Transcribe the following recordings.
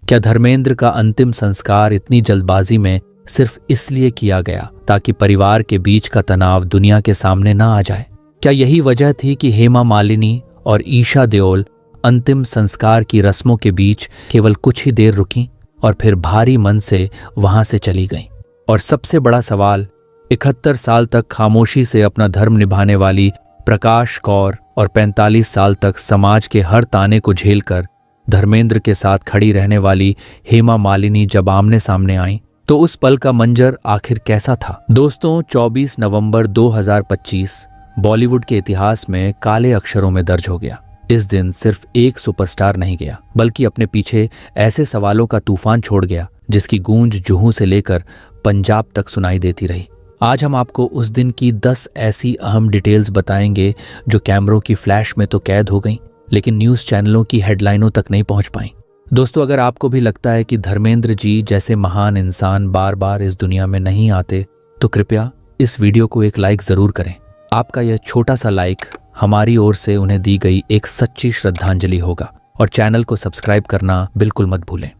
क्या धर्मेंद्र का अंतिम संस्कार इतनी जल्दबाजी में सिर्फ इसलिए किया गया ताकि परिवार के बीच का तनाव दुनिया के सामने ना आ जाए? क्या यही वजह थी कि हेमा मालिनी और ईशा देओल अंतिम संस्कार की रस्मों के बीच केवल कुछ ही देर रुकीं और फिर भारी मन से वहां से चली गईं? और सबसे बड़ा सवाल, 71 साल तक खामोशी से अपना धर्म निभाने वाली प्रकाश कौर और 45 साल तक समाज के हर ताने को झेलकर धर्मेंद्र के साथ खड़ी रहने वाली हेमा मालिनी जब आमने सामने आईं, तो उस पल का मंजर आखिर कैसा था? दोस्तों, 24 नवंबर 2025 बॉलीवुड के इतिहास में काले अक्षरों में दर्ज हो गया। इस दिन सिर्फ एक सुपरस्टार नहीं गया, बल्कि अपने पीछे ऐसे सवालों का तूफान छोड़ गया जिसकी गूंज जुहू से लेकर पंजाब तक सुनाई देती रही। आज हम आपको उस दिन की 10 ऐसी अहम डिटेल्स बताएंगे जो कैमरों की फ्लैश में तो कैद हो गईं, लेकिन न्यूज़ चैनलों की हेडलाइनों तक नहीं पहुंच पाईं। दोस्तों, अगर आपको भी लगता है कि धर्मेंद्र जी जैसे महान इंसान बार बार इस दुनिया में नहीं आते, तो कृपया इस वीडियो को एक लाइक जरूर करें। आपका यह छोटा सा लाइक हमारी ओर से उन्हें दी गई एक सच्ची श्रद्धांजलि होगा। और चैनल को सब्सक्राइब करना बिल्कुल मत भूलें।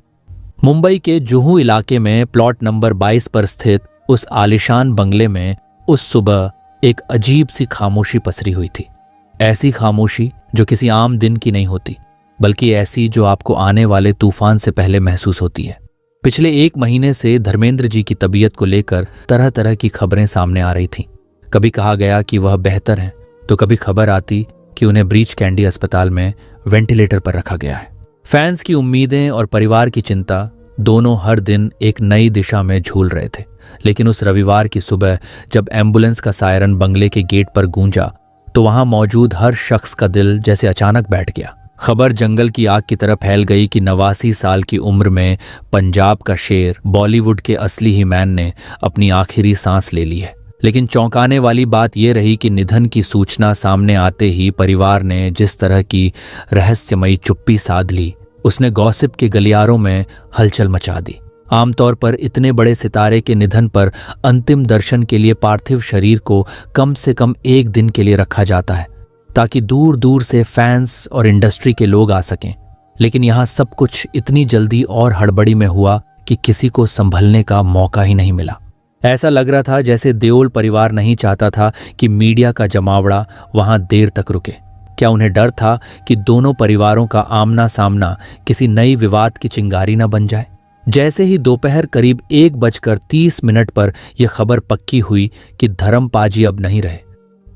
मुंबई के जुहू इलाके में प्लॉट नंबर 22 पर स्थित उस आलिशान बंगले में उस सुबह एक अजीब सी खामोशी पसरी हुई थी। ऐसी खामोशी जो किसी आम दिन की नहीं होती, बल्कि ऐसी जो आपको आने वाले तूफान से पहले महसूस होती है। पिछले 1 महीने से धर्मेंद्र जी की तबीयत को लेकर तरह तरह की खबरें सामने आ रही थीं। कभी कहा गया कि वह बेहतर हैं, तो कभी खबर आती कि उन्हें ब्रीच कैंडी अस्पताल में वेंटिलेटर पर रखा गया है। फैंस की उम्मीदें और परिवार की चिंता दोनों हर दिन एक नई दिशा में झूल रहे थे। लेकिन उस रविवार की सुबह जब एम्बुलेंस का सायरन बंगले के गेट पर गूंजा, तो वहां मौजूद हर शख्स का दिल जैसे अचानक बैठ गया। खबर जंगल की आग की तरह फैल गई कि 89 साल की उम्र में पंजाब का शेर, बॉलीवुड के असली ही मैन ने अपनी आखिरी सांस ले ली है। लेकिन चौंकाने वाली बात यह रही कि निधन की सूचना सामने आते ही परिवार ने जिस तरह की रहस्यमयी चुप्पी साध ली, उसने गॉसिप के गलियारों में हलचल मचा दी। आमतौर पर इतने बड़े सितारे के निधन पर अंतिम दर्शन के लिए पार्थिव शरीर को कम से कम 1 दिन के लिए रखा जाता है, ताकि दूर दूर से फैंस और इंडस्ट्री के लोग आ सकें। लेकिन यहाँ सब कुछ इतनी जल्दी और हड़बड़ी में हुआ कि किसी को संभलने का मौका ही नहीं मिला। ऐसा लग रहा था जैसे देओल परिवार नहीं चाहता था कि मीडिया का जमावड़ा वहां देर तक रुके। क्या उन्हें डर था कि दोनों परिवारों का आमना सामना किसी नई विवाद की चिंगारी न बन जाए? जैसे ही दोपहर करीब 1:30 पर यह खबर पक्की हुई कि धर्म पाजी अब नहीं रहे,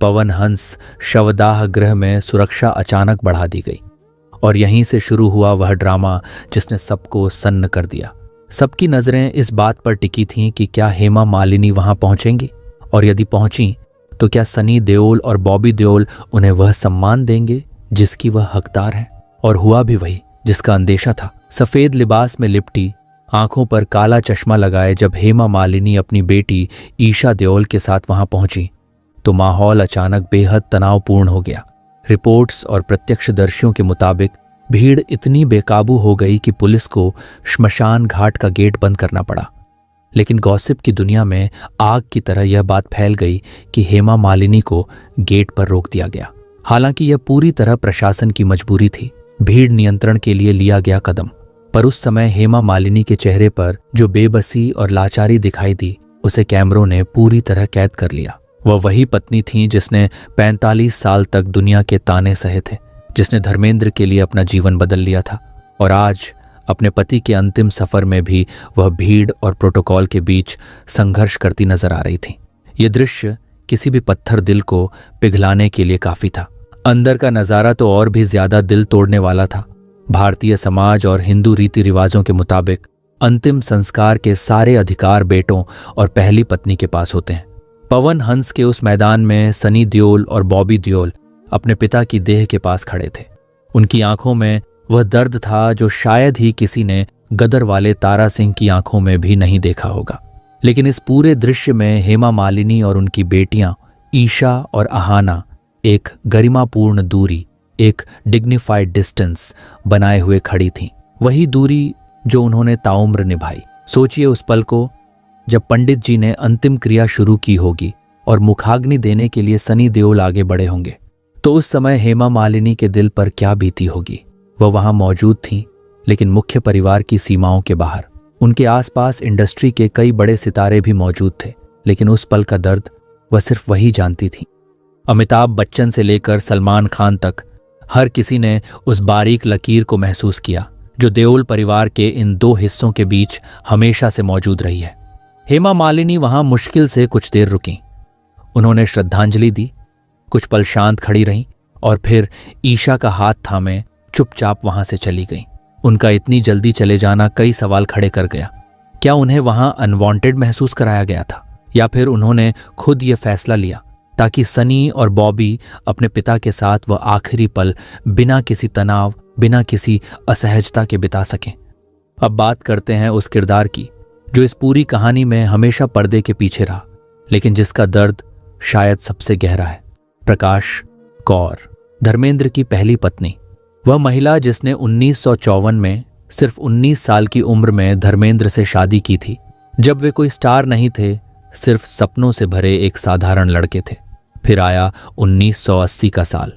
पवन हंस शवदाह गृह में सुरक्षा अचानक बढ़ा दी गई। और यहीं से शुरू हुआ वह ड्रामा जिसने सबको सन्न कर दिया। सबकी नजरें इस बात पर टिकी थीं कि क्या हेमा मालिनी वहां पहुंचेंगी, और यदि पहुंची तो क्या सनी देओल और बॉबी देओल उन्हें वह सम्मान देंगे जिसकी वह हकदार हैं। और हुआ भी वही जिसका अंदेशा था। सफेद लिबास में लिपटी, आंखों पर काला चश्मा लगाए जब हेमा मालिनी अपनी बेटी ईशा देओल के साथ वहां पहुंची, तो माहौल अचानक बेहद तनावपूर्ण हो गया। रिपोर्ट्स और प्रत्यक्षदर्शियों के मुताबिक भीड़ इतनी बेकाबू हो गई कि पुलिस को श्मशान घाट का गेट बंद करना पड़ा। लेकिन गॉसिप की दुनिया में आग की तरह यह बात फैल गई कि हेमा मालिनी को गेट पर रोक दिया गया। हालांकि यह पूरी तरह प्रशासन की मजबूरी थी, भीड़ नियंत्रण के लिए लिया गया कदम। पर उस समय हेमा मालिनी के चेहरे पर जो बेबसी और लाचारी दिखाई दी, उसे कैमरों ने पूरी तरह कैद कर लिया। वह वही पत्नी थी जिसने 45 साल तक दुनिया के ताने सहे थे, जिसने धर्मेंद्र के लिए अपना जीवन बदल लिया था। और आज अपने पति के अंतिम सफर में भी वह भीड़ और प्रोटोकॉल के बीच संघर्ष करती नजर आ रही थी। यह दृश्य किसी भी पत्थर दिल को पिघलाने के लिए काफी था। अंदर का नजारा तो और भी ज्यादा दिल तोड़ने वाला था। भारतीय समाज और हिंदू रीति रिवाजों के मुताबिक अंतिम संस्कार के सारे अधिकार बेटों और पहली पत्नी के पास होते हैं। पवन हंस के उस मैदान में सनी देओल और बॉबी देओल अपने पिता की देह के पास खड़े थे। उनकी आंखों में वह दर्द था जो शायद ही किसी ने गदर वाले तारा सिंह की आंखों में भी नहीं देखा होगा। लेकिन इस पूरे दृश्य में हेमा मालिनी और उनकी बेटियां ईशा और अहाना एक गरिमापूर्ण दूरी, एक डिग्निफाइड डिस्टेंस बनाए हुए खड़ी थीं। वही दूरी जो उन्होंने ताउम्र निभाई। सोचिए उस पल को जब पंडित जी ने अंतिम क्रिया शुरू की होगी और मुखाग्नि देने के लिए सनी देओल आगे बढ़े होंगे, तो उस समय हेमा मालिनी के दिल पर क्या बीती होगी। वह वहां मौजूद थीं, लेकिन मुख्य परिवार की सीमाओं के बाहर। उनके आसपास इंडस्ट्री के कई बड़े सितारे भी मौजूद थे, लेकिन उस पल का दर्द वह सिर्फ वही जानती थी। अमिताभ बच्चन से लेकर सलमान खान तक हर किसी ने उस बारीक लकीर को महसूस किया जो देओल परिवार के इन दो हिस्सों के बीच हमेशा से मौजूद रही है। हेमा मालिनी वहां मुश्किल से कुछ देर रुकी। उन्होंने श्रद्धांजलि दी, कुछ पल शांत खड़ी रहीं और फिर ईशा का हाथ थामे चुपचाप वहां से चली गईं। उनका इतनी जल्दी चले जाना कई सवाल खड़े कर गया। क्या उन्हें वहां अनवांटेड महसूस कराया गया था, या फिर उन्होंने खुद ये फैसला लिया ताकि सनी और बॉबी अपने पिता के साथ वह आखिरी पल बिना किसी तनाव, बिना किसी असहजता के बिता सकें? अब बात करते हैं उस किरदार की जो इस पूरी कहानी में हमेशा पर्दे के पीछे रहा, लेकिन जिसका दर्द शायद सबसे गहरा है। प्रकाश कौर, धर्मेंद्र की पहली पत्नी। वह महिला जिसने 1954 में सिर्फ 19 साल की उम्र में धर्मेंद्र से शादी की थी, जब वे कोई स्टार नहीं थे, सिर्फ सपनों से भरे एक साधारण लड़के थे। फिर आया 1980 का साल,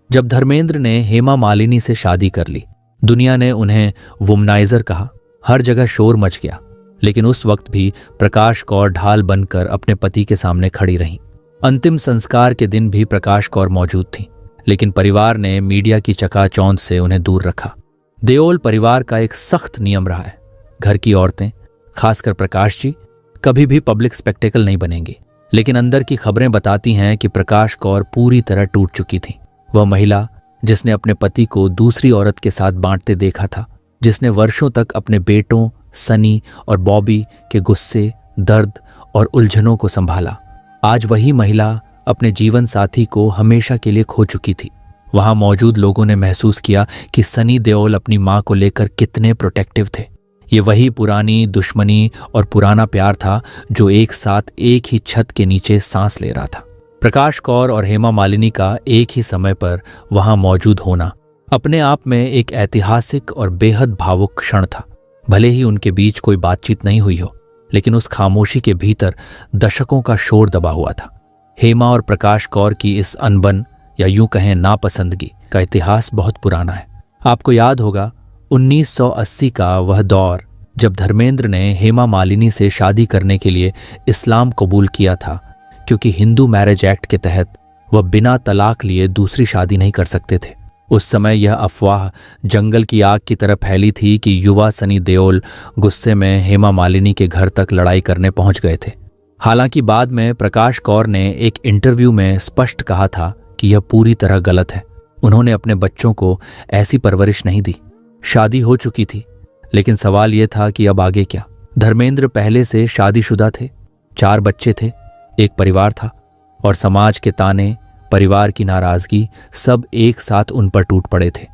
जब धर्मेंद्र ने हेमा मालिनी से शादी कर ली। दुनिया ने उन्हें वुमनाइजर कहा, हर जगह शोर मच गया, लेकिन उस वक्त भी प्रकाश कौर ढाल बनकर अपने पति के सामने खड़ी रहीं। अंतिम संस्कार के दिन भी प्रकाश कौर मौजूद थी, लेकिन परिवार ने मीडिया की चकाचौंध से उन्हें दूर रखा। देओल परिवार का एक सख्त नियम रहा है, घर की औरतें, खासकर प्रकाश जी, कभी भी पब्लिक स्पेक्टेकल नहीं बनेंगी। लेकिन अंदर की खबरें बताती हैं कि प्रकाश कौर पूरी तरह टूट चुकी थी। वह महिला जिसने अपने पति को दूसरी औरत के साथ बांटते देखा था, जिसने वर्षों तक अपने बेटों सनी और बॉबी के गुस्से, दर्द और उलझनों को संभाला, आज वही महिला अपने जीवन साथी को हमेशा के लिए खो चुकी थी। वहां मौजूद लोगों ने महसूस किया कि सनी देओल अपनी मां को लेकर कितने प्रोटेक्टिव थे। ये वही पुरानी दुश्मनी और पुराना प्यार था जो एक साथ एक ही छत के नीचे सांस ले रहा था। प्रकाश कौर और हेमा मालिनी का एक ही समय पर वहां मौजूद होना अपने आप में एक ऐतिहासिक और बेहद भावुक क्षण था। भले ही उनके बीच कोई बातचीत नहीं हुई हो, लेकिन उस खामोशी के भीतर दशकों का शोर दबा हुआ था। हेमा और प्रकाश कौर की इस अनबन या यूं कहें नापसंदगी का इतिहास बहुत पुराना है। आपको याद होगा 1980 का वह दौर जब धर्मेंद्र ने हेमा मालिनी से शादी करने के लिए इस्लाम कबूल किया था, क्योंकि हिंदू मैरिज एक्ट के तहत वह बिना तलाक लिए दूसरी शादी नहीं कर सकते थे। उस समय यह अफवाह जंगल की आग की तरह फैली थी कि युवा सनी देओल गुस्से में हेमा मालिनी के घर तक लड़ाई करने पहुंच गए थे। हालांकि बाद में प्रकाश कौर ने एक इंटरव्यू में स्पष्ट कहा था कि यह पूरी तरह गलत है। उन्होंने अपने बच्चों को ऐसी परवरिश नहीं दी। शादी हो चुकी थी, लेकिन सवाल यह था कि अब आगे क्या। धर्मेंद्र पहले से शादीशुदा थे, 4 बच्चे थे, एक परिवार था, और समाज के ताने, परिवार की नाराजगी सब एक साथ उन पर टूट पड़े थे।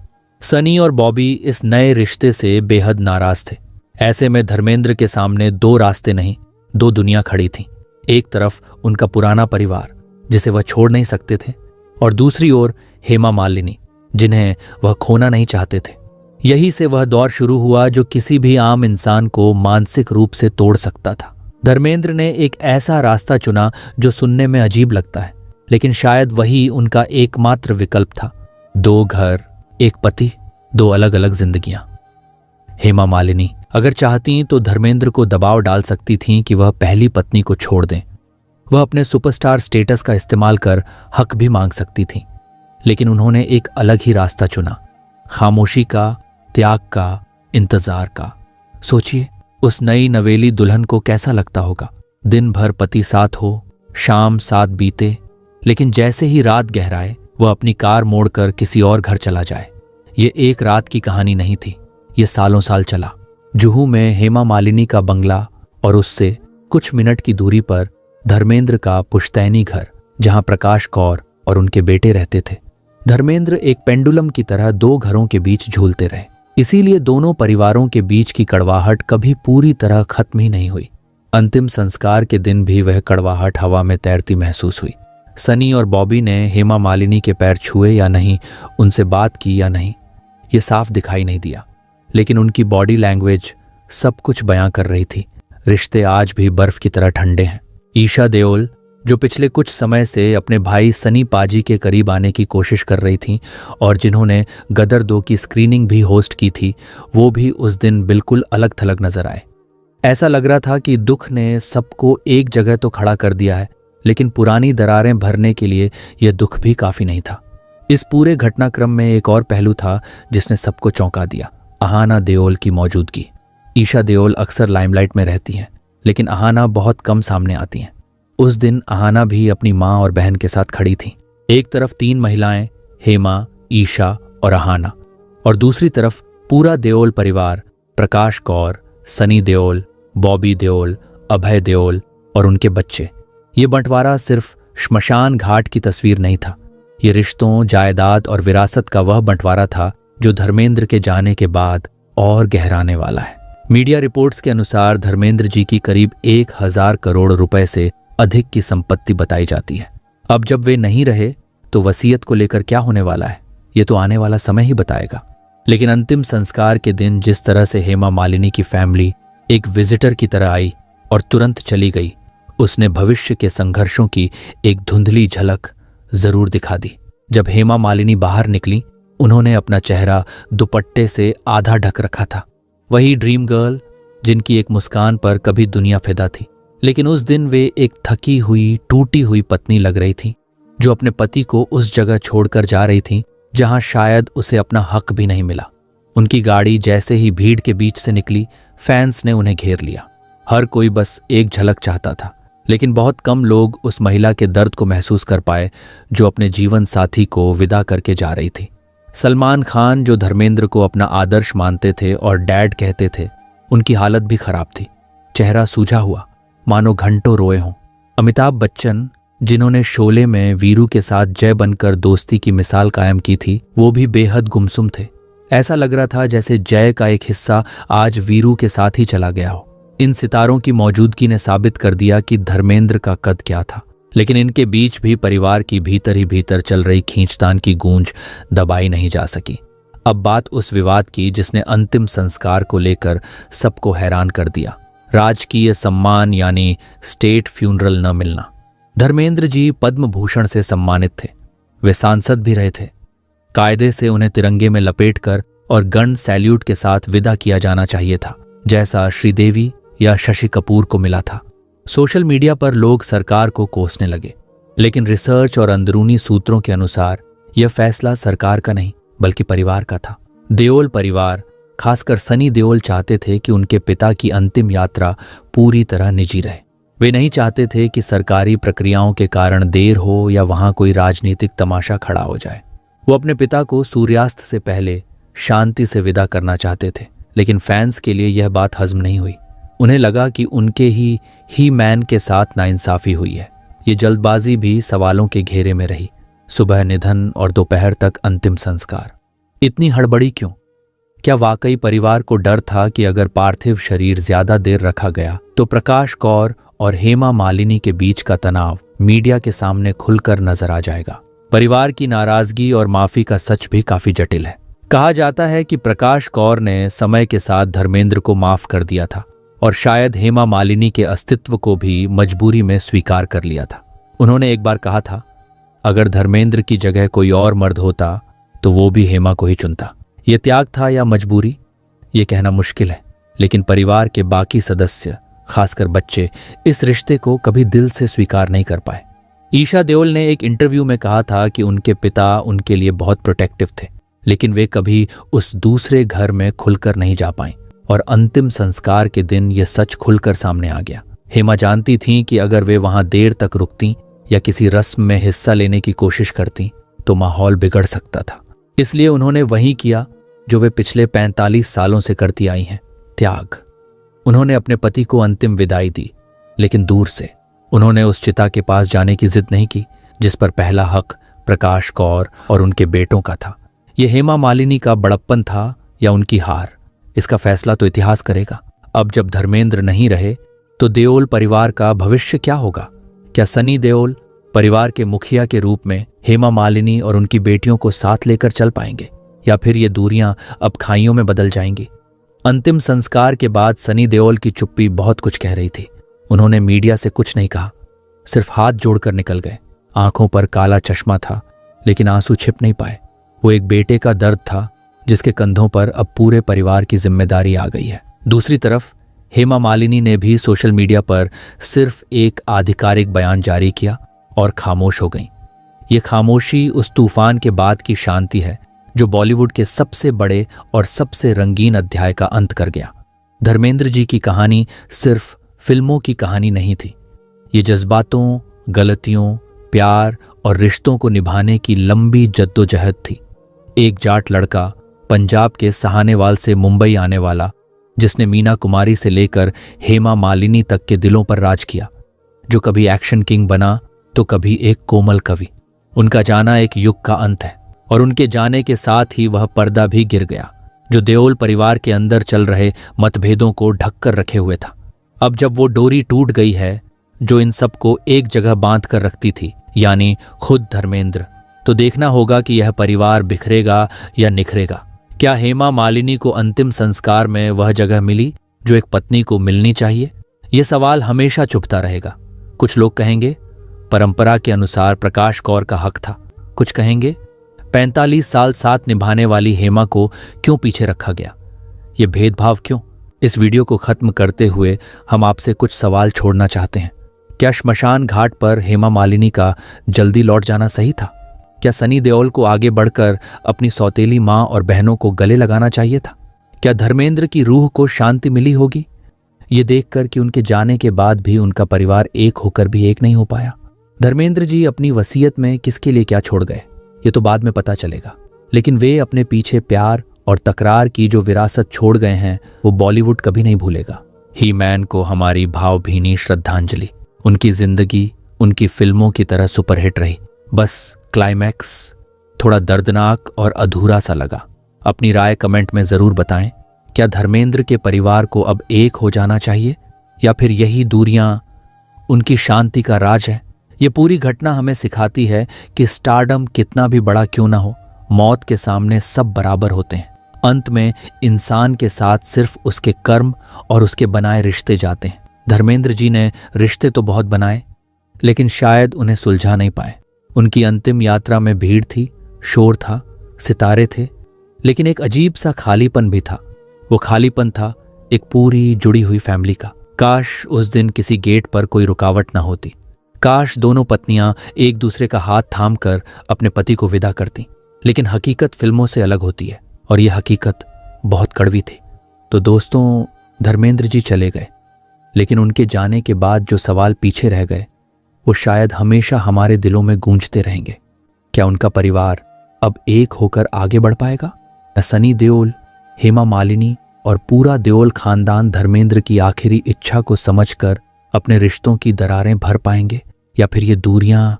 सनी और बॉबी इस नए रिश्ते से बेहद नाराज थे। ऐसे में धर्मेंद्र के सामने 2 रास्ते नहीं, 2 दुनिया खड़ी थी। एक तरफ उनका पुराना परिवार जिसे वह छोड़ नहीं सकते थे, और दूसरी ओर हेमा मालिनी जिन्हें वह खोना नहीं चाहते थे। यही से वह दौर शुरू हुआ जो किसी भी आम इंसान को मानसिक रूप से तोड़ सकता था। धर्मेंद्र ने एक ऐसा रास्ता चुना जो सुनने में अजीब लगता है, लेकिन शायद वही उनका एकमात्र विकल्प था। 2 घर, एक पति, 2 अलग अलग जिंदगियां। हेमा मालिनी अगर चाहती तो धर्मेंद्र को दबाव डाल सकती थीं कि वह पहली पत्नी को छोड़ दें। वह अपने सुपरस्टार स्टेटस का इस्तेमाल कर हक भी मांग सकती थीं, लेकिन उन्होंने एक अलग ही रास्ता चुना, खामोशी का, त्याग का, इंतजार का। सोचिए उस नई नवेली दुल्हन को कैसा लगता होगा। दिन भर पति साथ हो, शाम साथ बीते, लेकिन जैसे ही रात गहराए वह अपनी कार मोड़कर किसी और घर चला जाए। ये एक रात की कहानी नहीं थी, ये सालों साल चला। जुहू में हेमा मालिनी का बंगला और उससे कुछ मिनट की दूरी पर धर्मेंद्र का पुश्तैनी घर, जहां प्रकाश कौर और उनके बेटे रहते थे। धर्मेंद्र एक पेंडुलम की तरह 2 घरों के बीच झूलते रहे, इसीलिए दोनों परिवारों के बीच की कड़वाहट कभी पूरी तरह खत्म ही नहीं हुई। अंतिम संस्कार के दिन भी वह कड़वाहट हवा में तैरती महसूस हुई। सनी और बॉबी ने हेमा मालिनी के पैर छुए या नहीं, उनसे बात की या नहीं, ये साफ दिखाई नहीं दिया, लेकिन उनकी बॉडी लैंग्वेज सब कुछ बयां कर रही थी। रिश्ते आज भी बर्फ की तरह ठंडे हैं। ईशा देओल जो पिछले कुछ समय से अपने भाई सनी पाजी के करीब आने की कोशिश कर रही थीं और जिन्होंने गदर 2 की स्क्रीनिंग भी होस्ट की थी, वो भी उस दिन बिल्कुल अलग थलग नजर आए। ऐसा लग रहा था कि दुख ने सबको एक जगह तो खड़ा कर दिया है, लेकिन पुरानी दरारें भरने के लिए यह दुख भी काफी नहीं था। इस पूरे घटनाक्रम में एक और पहलू था जिसने सबको चौंका दिया, अहाना देओल की मौजूदगी। ईशा देओल अक्सर लाइमलाइट में रहती हैं, लेकिन अहाना बहुत कम सामने आती हैं। उस दिन अहाना भी अपनी माँ और बहन के साथ खड़ी थी। एक तरफ 3 महिलाएं, हेमा, ईशा और अहाना, और दूसरी तरफ पूरा देओल परिवार, प्रकाश कौर, सनी देओल, बॉबी देओल, अभय देओल और उनके बच्चे। ये बंटवारा सिर्फ श्मशान घाट की तस्वीर नहीं था, ये रिश्तों, जायदाद और विरासत का वह बंटवारा था जो धर्मेंद्र के जाने के बाद और गहराने वाला है। मीडिया रिपोर्ट्स के अनुसार धर्मेंद्र जी की करीब 1000 करोड़ रुपए से अधिक की संपत्ति बताई जाती है। अब जब वे नहीं रहे तो वसीयत को लेकर क्या होने वाला है, ये तो आने वाला समय ही बताएगा। लेकिन अंतिम संस्कार के दिन जिस तरह से हेमा मालिनी की फैमिली एक विजिटर की तरह आई और तुरंत चली गई, उसने भविष्य के संघर्षों की एक धुंधली झलक जरूर दिखा दी। जब हेमा मालिनी बाहर निकली, उन्होंने अपना चेहरा दुपट्टे से आधा ढक रखा था। वही ड्रीम गर्ल जिनकी एक मुस्कान पर कभी दुनिया फिदा थी, लेकिन उस दिन वे एक थकी हुई, टूटी हुई पत्नी लग रही थी, जो अपने पति को उस जगह छोड़कर जा रही थी जहां शायद उसे अपना हक भी नहीं मिला। उनकी गाड़ी जैसे ही भीड़ के बीच से निकली, फैंस ने उन्हें घेर लिया। हर कोई बस एक झलक चाहता था, लेकिन बहुत कम लोग उस महिला के दर्द को महसूस कर पाए जो अपने जीवन साथी को विदा करके जा रही थी। सलमान खान, जो धर्मेंद्र को अपना आदर्श मानते थे और डैड कहते थे, उनकी हालत भी खराब थी। चेहरा सूझा हुआ, मानो घंटों रोए हों। अमिताभ बच्चन, जिन्होंने शोले में वीरू के साथ जय बनकर दोस्ती की मिसाल कायम की थी, वो भी बेहद गुमसुम थे। ऐसा लग रहा था जैसे जय का एक हिस्सा आज वीरू के साथ ही चला गया हो। इन सितारों की मौजूदगी ने साबित कर दिया कि धर्मेंद्र का कद क्या था, लेकिन इनके बीच भी परिवार की भीतर ही भीतर चल रही खींचतान की गूंज दबाई नहीं जा सकी। अब बात उस विवाद की जिसने अंतिम संस्कार को लेकर सबको हैरान कर दिया, राजकीय सम्मान यानी स्टेट फ्यूनरल न मिलना। धर्मेंद्र जी पद्म भूषण से सम्मानित थे, वे सांसद भी रहे थे। कायदे से उन्हें तिरंगे में लपेटकर और गन सैल्यूट के साथ विदा किया जाना चाहिए था, जैसा श्रीदेवी या शशि कपूर को मिला था। सोशल मीडिया पर लोग सरकार को कोसने लगे, लेकिन रिसर्च और अंदरूनी सूत्रों के अनुसार यह फैसला सरकार का नहीं बल्कि परिवार का था। देओल परिवार, खासकर सनी देओल, चाहते थे कि उनके पिता की अंतिम यात्रा पूरी तरह निजी रहे। वे नहीं चाहते थे कि सरकारी प्रक्रियाओं के कारण देर हो या वहां कोई राजनीतिक तमाशा खड़ा हो जाए। वो अपने पिता को सूर्यास्त से पहले शांति से विदा करना चाहते थे, लेकिन फैंस के लिए यह बात हजम नहीं हुई। उन्हें लगा कि उनके ही मैन के साथ नाइंसाफी हुई है। ये जल्दबाजी भी सवालों के घेरे में रही। सुबह निधन और दोपहर तक अंतिम संस्कार। इतनी हड़बड़ी क्यों? क्या वाकई परिवार को डर था कि अगर पार्थिव शरीर ज्यादा देर रखा गया तो प्रकाश कौर और हेमा मालिनी के बीच का तनाव मीडिया के सामने खुलकर नजर आ जाएगा? परिवार की नाराजगी और माफी का सच भी काफी जटिल है। कहा जाता है कि प्रकाश कौर ने समय के साथ धर्मेंद्र को माफ कर दिया था और शायद हेमा मालिनी के अस्तित्व को भी मजबूरी में स्वीकार कर लिया था। उन्होंने एक बार कहा था, अगर धर्मेंद्र की जगह कोई और मर्द होता तो वो भी हेमा को ही चुनता। ये त्याग था या मजबूरी, ये कहना मुश्किल है, लेकिन परिवार के बाकी सदस्य, खासकर बच्चे, इस रिश्ते को कभी दिल से स्वीकार नहीं कर पाए। ईशा देओल ने एक इंटरव्यू में कहा था कि उनके पिता उनके लिए बहुत प्रोटेक्टिव थे, लेकिन वे कभी उस दूसरे घर में खुलकर नहीं जा पाईं और अंतिम संस्कार के दिन यह सच खुलकर सामने आ गया। हेमा जानती थीं कि अगर वे वहां देर तक रुकती या किसी रस्म में हिस्सा लेने की कोशिश करती तो माहौल बिगड़ सकता था। इसलिए उन्होंने वही किया जो वे पिछले 45 सालों से करती आई हैं, त्याग। उन्होंने अपने पति को अंतिम विदाई दी, लेकिन दूर से। उन्होंने उस चिता के पास जाने की जिद नहीं की जिस पर पहला हक प्रकाश कौर और उनके बेटों का था। यह हेमा मालिनी का बड़प्पन था या उनकी हार, इसका फैसला तो इतिहास करेगा। अब जब धर्मेंद्र नहीं रहे तो देओल परिवार का भविष्य क्या होगा? क्या सनी देओल परिवार के मुखिया के रूप में हेमा मालिनी और उनकी बेटियों को साथ लेकर चल पाएंगे, या फिर ये दूरियां अब खाइयों में बदल जाएंगी? अंतिम संस्कार के बाद सनी देओल की चुप्पी बहुत कुछ कह रही थी। उन्होंने मीडिया से कुछ नहीं कहा, सिर्फ हाथ जोड़कर निकल गए। आंखों पर काला चश्मा था, लेकिन आंसू छिप नहीं पाए। वो एक बेटे का दर्द था जिसके कंधों पर अब पूरे परिवार की जिम्मेदारी आ गई है। दूसरी तरफ हेमा मालिनी ने भी सोशल मीडिया पर सिर्फ एक आधिकारिक बयान जारी किया और खामोश हो गई। ये खामोशी उस तूफान के बाद की शांति है जो बॉलीवुड के सबसे बड़े और सबसे रंगीन अध्याय का अंत कर गया। धर्मेंद्र जी की कहानी सिर्फ फिल्मों की कहानी नहीं थी। ये जज्बातों, गलतियों, प्यार और रिश्तों को निभाने की लंबी जद्दोजहद थी। एक जाट लड़का, पंजाब के सहानेवाल से मुंबई आने वाला, जिसने मीना कुमारी से लेकर हेमा मालिनी तक के दिलों पर राज किया, जो कभी एक्शन किंग बना तो कभी एक कोमल कवि। उनका जाना एक युग का अंत है और उनके जाने के साथ ही वह पर्दा भी गिर गया जो देओल परिवार के अंदर चल रहे मतभेदों को ढककर रखे हुए था। अब जब वो डोरी टूट गई है जो इन सबको एक जगह बांध कर रखती थी, यानी खुद धर्मेंद्र, तो देखना होगा कि यह परिवार बिखरेगा या निखरेगा। क्या हेमा मालिनी को अंतिम संस्कार में वह जगह मिली जो एक पत्नी को मिलनी चाहिए? यह सवाल हमेशा चुभता रहेगा। कुछ लोग कहेंगे परंपरा के अनुसार प्रकाश कौर का हक था, कुछ कहेंगे 45 साल साथ निभाने वाली हेमा को क्यों पीछे रखा गया। ये भेदभाव क्यों? इस वीडियो को खत्म करते हुए हम आपसे कुछ सवाल छोड़ना चाहते हैं। क्या श्मशान घाट पर हेमा मालिनी का जल्दी लौट जाना सही था? क्या सनी देओल को आगे बढ़कर अपनी सौतेली माँ और बहनों को गले लगाना चाहिए था? क्या धर्मेंद्र की रूह को शांति मिली होगी ये देखकर कि उनके जाने के बाद भी उनका परिवार एक होकर भी एक नहीं हो पाया? धर्मेंद्र जी अपनी वसीयत में किसके लिए क्या छोड़ गए ये तो बाद में पता चलेगा, लेकिन वे अपने पीछे प्यार और तकरार की जो विरासत छोड़ गए हैं वो बॉलीवुड कभी नहीं भूलेगा। ही मैन को हमारी भावभीनी श्रद्धांजलि। उनकी जिंदगी उनकी फिल्मों की तरह सुपरहिट रही, बस क्लाइमैक्स थोड़ा दर्दनाक और अधूरा सा लगा। अपनी राय कमेंट में जरूर बताएं। क्या धर्मेंद्र के परिवार को अब एक हो जाना चाहिए या फिर यही दूरियां उनकी शांति का राज है? ये पूरी घटना हमें सिखाती है कि स्टारडम कितना भी बड़ा क्यों ना हो, मौत के सामने सब बराबर होते हैं। अंत में इंसान के साथ सिर्फ उसके कर्म और उसके बनाए रिश्ते जाते हैं। धर्मेंद्र जी ने रिश्ते तो बहुत बनाए, लेकिन शायद उन्हें सुलझा नहीं पाए। उनकी अंतिम यात्रा में भीड़ थी, शोर था, सितारे थे, लेकिन एक अजीब सा खालीपन भी था। वो खालीपन था एक पूरी जुड़ी हुई फैमिली का। काश उस दिन किसी गेट पर कोई रुकावट ना होती। काश दोनों पत्नियां एक दूसरे का हाथ थामकर अपने पति को विदा करती। लेकिन हकीकत फिल्मों से अलग होती है और यह हकीकत बहुत कड़वी थी। तो दोस्तों, धर्मेंद्र जी चले गए, लेकिन उनके जाने के बाद जो सवाल पीछे रह गए वो शायद हमेशा हमारे दिलों में गूंजते रहेंगे। क्या उनका परिवार अब एक होकर आगे बढ़ पाएगा? या सनी देओल, हेमा मालिनी और पूरा देओल खानदान धर्मेंद्र की आखिरी इच्छा को समझकर अपने रिश्तों की दरारें भर पाएंगे? या फिर ये दूरियां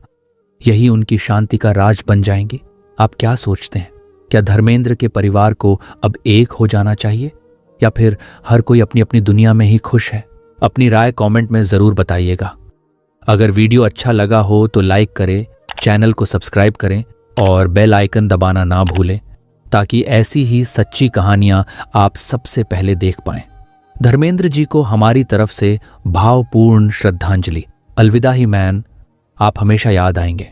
यही उनकी शांति का राज बन जाएंगी? आप क्या सोचते हैं? क्या धर्मेंद्र के परिवार को अब एक हो जाना चाहिए या फिर हर कोई अपनी अपनी दुनिया में ही खुश है? अपनी राय कमेंट में जरूर बताइएगा। अगर वीडियो अच्छा लगा हो तो लाइक करें, चैनल को सब्सक्राइब करें और बेल आइकन दबाना ना भूलें ताकि ऐसी ही सच्ची कहानियां आप सबसे पहले देख पाएं। धर्मेंद्र जी को हमारी तरफ से भावपूर्ण श्रद्धांजलि। अलविदा ही मैन, आप हमेशा याद आएंगे।